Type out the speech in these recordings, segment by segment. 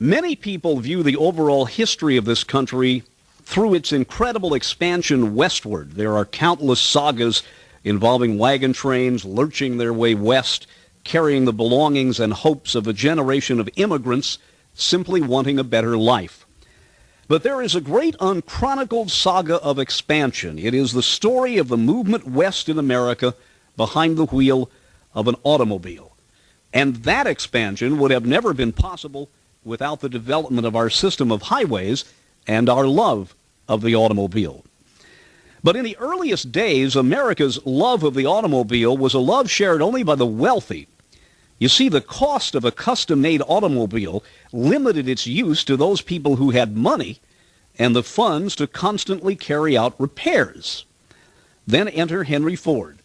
Many people view the overall history of this country through its incredible expansion westward. There are countless sagas involving wagon trains lurching their way west, carrying the belongings and hopes of a generation of immigrants simply wanting a better life. But there is a great unchronicled saga of expansion. It is the story of the movement west in America behind the wheel of an automobile. And that expansion would have never been possible without the development of our system of highways and our love of the automobile. But in the earliest days, America's love of the automobile was a love shared only by the wealthy. You see, the cost of a custom-made automobile limited its use to those people who had money and the funds to constantly carry out repairs. Then enter Henry Ford.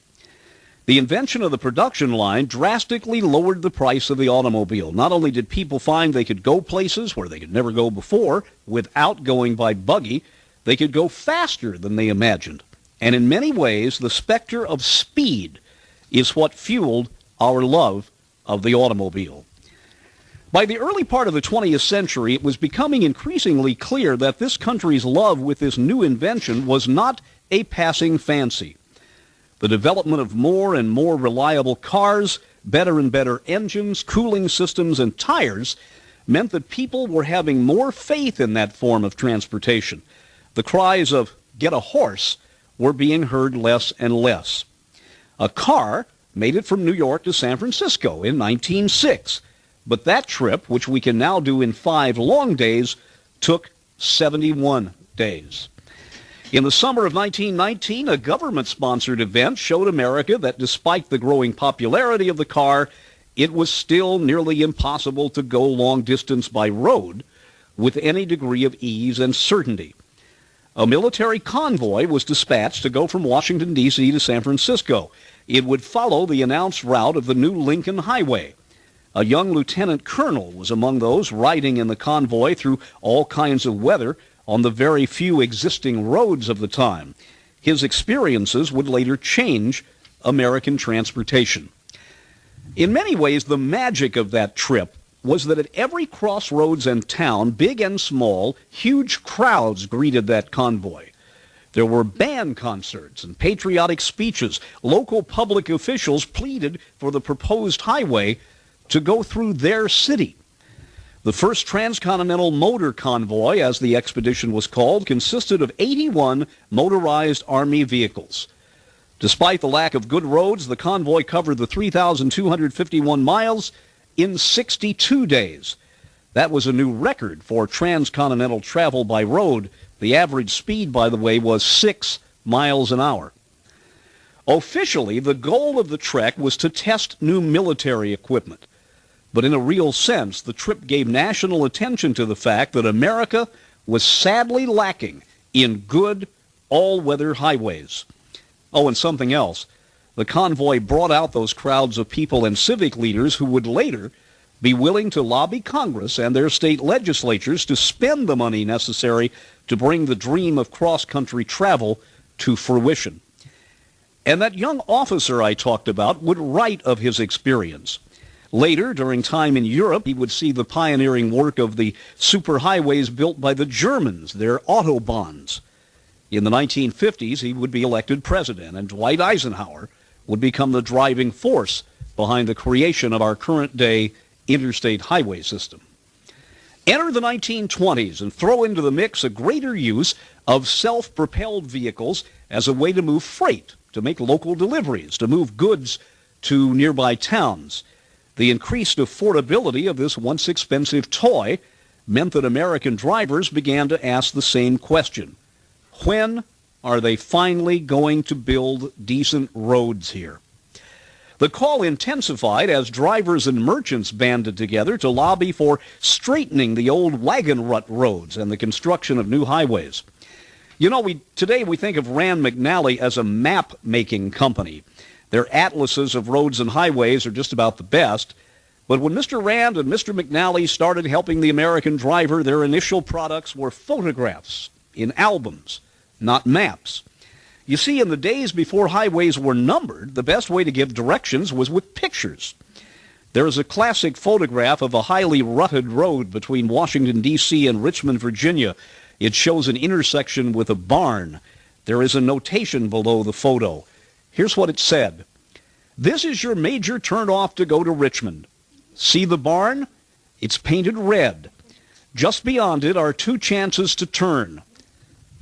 The invention of the production line drastically lowered the price of the automobile. Not only did people find they could go places where they could never go before without going by buggy, they could go faster than they imagined. And in many ways, the specter of speed is what fueled our love of the automobile. By the early part of the 20th century, it was becoming increasingly clear that this country's love with this new invention was not a passing fancy. The development of more and more reliable cars, better and better engines, cooling systems, and tires meant that people were having more faith in that form of transportation. The cries of "get a horse" were being heard less and less. A car made it from New York to San Francisco in 1906, but that trip, which we can now do in 5 long days, took 71 days. In the summer of 1919, a government-sponsored event showed America that despite the growing popularity of the car, it was still nearly impossible to go long distance by road with any degree of ease and certainty. A military convoy was dispatched to go from Washington, D.C. to San Francisco. It would follow the announced route of the new Lincoln Highway. A young lieutenant colonel was among those riding in the convoy through all kinds of weather on the very few existing roads of the time. His experiences would later change American transportation. In many ways, the magic of that trip was that at every crossroads and town, big and small, huge crowds greeted that convoy. There were band concerts and patriotic speeches. Local public officials pleaded for the proposed highway to go through their city. The first transcontinental motor convoy, as the expedition was called, consisted of 81 motorized Army vehicles. Despite the lack of good roads, the convoy covered the 3,251 miles in 62 days. That was a new record for transcontinental travel by road. The average speed, by the way, was 6 miles an hour. Officially, the goal of the trek was to test new military equipment. But in a real sense, the trip gave national attention to the fact that America was sadly lacking in good, all-weather highways. Oh, and something else. The convoy brought out those crowds of people and civic leaders who would later be willing to lobby Congress and their state legislatures to spend the money necessary to bring the dream of cross-country travel to fruition. And that young officer I talked about would write of his experience. Later, during time in Europe, he would see the pioneering work of the superhighways built by the Germans, their autobahns. In the 1950s, he would be elected president, and Dwight Eisenhower would become the driving force behind the creation of our current-day interstate highway system. Enter the 1920s and throw into the mix a greater use of self-propelled vehicles as a way to move freight, to make local deliveries, to move goods to nearby towns. The increased affordability of this once expensive toy meant that American drivers began to ask the same question. When are they finally going to build decent roads here? The call intensified as drivers and merchants banded together to lobby for straightening the old wagon rut roads and the construction of new highways. You know, today we think of Rand McNally as a map-making company. Their atlases of roads and highways are just about the best. But when Mr. Rand and Mr. McNally started helping the American driver, their initial products were photographs in albums, not maps. You see, in the days before highways were numbered, the best way to give directions was with pictures. There is a classic photograph of a highly rutted road between Washington, D.C. and Richmond, Virginia. It shows an intersection with a barn. There is a notation below the photo. Here's what it said. This is your major turnoff to go to Richmond. See the barn? It's painted red. Just beyond it are 2 chances to turn.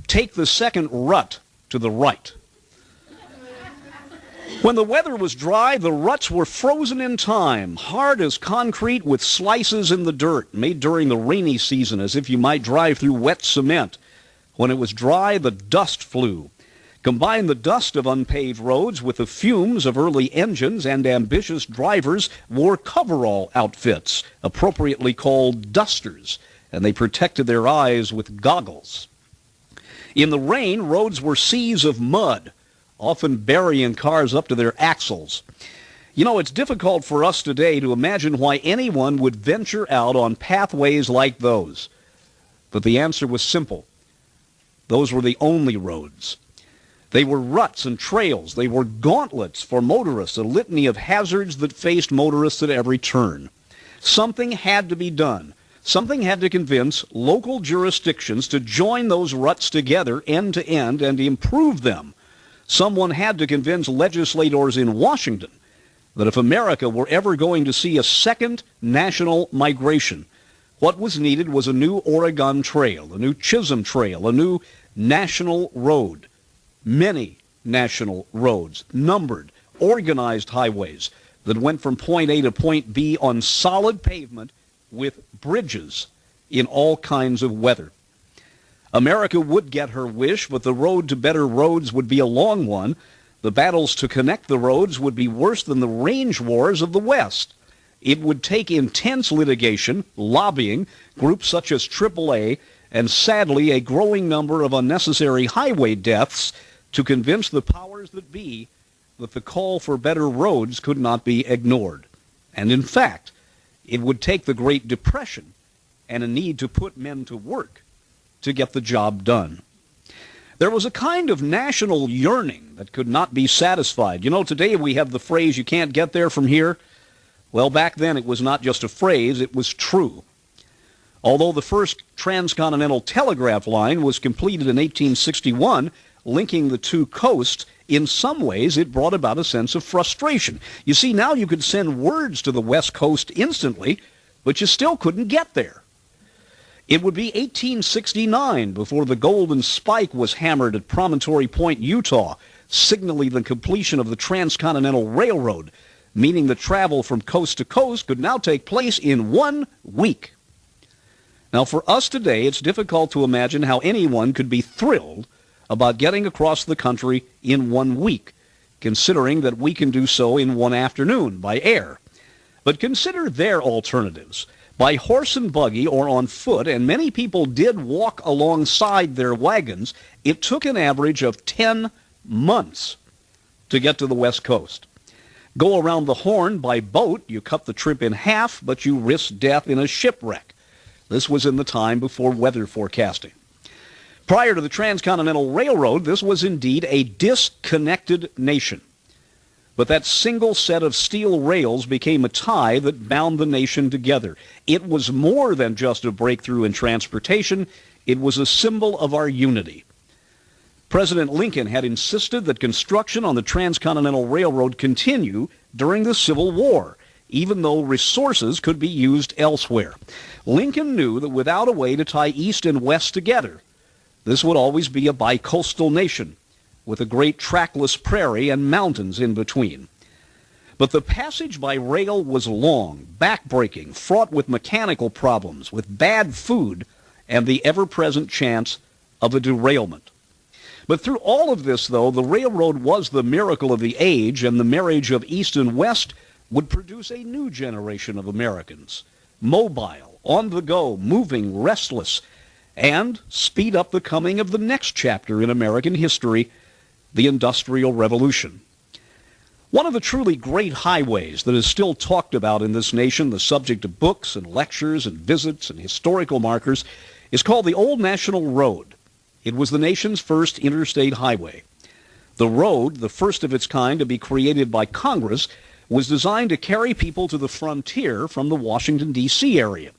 Take the second rut to the right. When the weather was dry, the ruts were frozen in time, hard as concrete with slices in the dirt, made during the rainy season as if you might drive through wet cement. When it was dry, the dust flew. Combine the dust of unpaved roads with the fumes of early engines, and ambitious drivers wore coverall outfits, appropriately called dusters, and they protected their eyes with goggles. In the rain, roads were seas of mud, often burying cars up to their axles. You know, it's difficult for us today to imagine why anyone would venture out on pathways like those. But the answer was simple. Those were the only roads. They were ruts and trails. They were gauntlets for motorists, a litany of hazards that faced motorists at every turn. Something had to be done. Something had to convince local jurisdictions to join those ruts together end to end and improve them. Someone had to convince legislators in Washington that if America were ever going to see a second national migration, what was needed was a new Oregon Trail, a new Chisholm Trail, a new national road. Many national roads, numbered, organized highways that went from point A to point B on solid pavement with bridges in all kinds of weather. America would get her wish, but the road to better roads would be a long one. The battles to connect the roads would be worse than the range wars of the West. It would take intense litigation, lobbying, groups such as AAA, and sadly a growing number of unnecessary highway deaths to convince the powers that be that the call for better roads could not be ignored. And in fact, it would take the Great Depression and a need to put men to work to get the job done. There was a kind of national yearning that could not be satisfied. You know, today we have the phrase, you can't get there from here. Well, back then it was not just a phrase, it was true. Although the first transcontinental telegraph line was completed in 1861, linking the two coasts, in some ways it brought about a sense of frustration. You see, now you could send words to the West Coast instantly, but you still couldn't get there. It would be 1869 before the golden spike was hammered at Promontory Point, Utah, signaling the completion of the Transcontinental Railroad, meaning that travel from coast to coast could now take place in 1 week. Now, for us today, it's difficult to imagine how anyone could be thrilled about getting across the country in 1 week, considering that we can do so in 1 afternoon by air. But consider their alternatives. By horse and buggy or on foot, and many people did walk alongside their wagons, it took an average of 10 months to get to the West Coast. Go around the Horn by boat, you cut the trip in half, but you risk death in a shipwreck. This was in the time before weather forecasting. Prior to the Transcontinental Railroad, this was indeed a disconnected nation. But that single set of steel rails became a tie that bound the nation together. It was more than just a breakthrough in transportation. It was a symbol of our unity. President Lincoln had insisted that construction on the Transcontinental Railroad continue during the Civil War, even though resources could be used elsewhere. Lincoln knew that without a way to tie East and West together, this would always be a bicoastal nation, with a great trackless prairie and mountains in between. But the passage by rail was long, backbreaking, fraught with mechanical problems, with bad food, and the ever-present chance of a derailment. But through all of this, though, the railroad was the miracle of the age, and the marriage of East and West would produce a new generation of Americans, mobile, on the go, moving, restless, and speed up the coming of the next chapter in American history, the Industrial Revolution. One of the truly great highways that is still talked about in this nation, the subject of books and lectures and visits and historical markers, is called the Old National Road. It was the nation's first interstate highway. The road, the first of its kind to be created by Congress, was designed to carry people to the frontier from the Washington, D.C. area.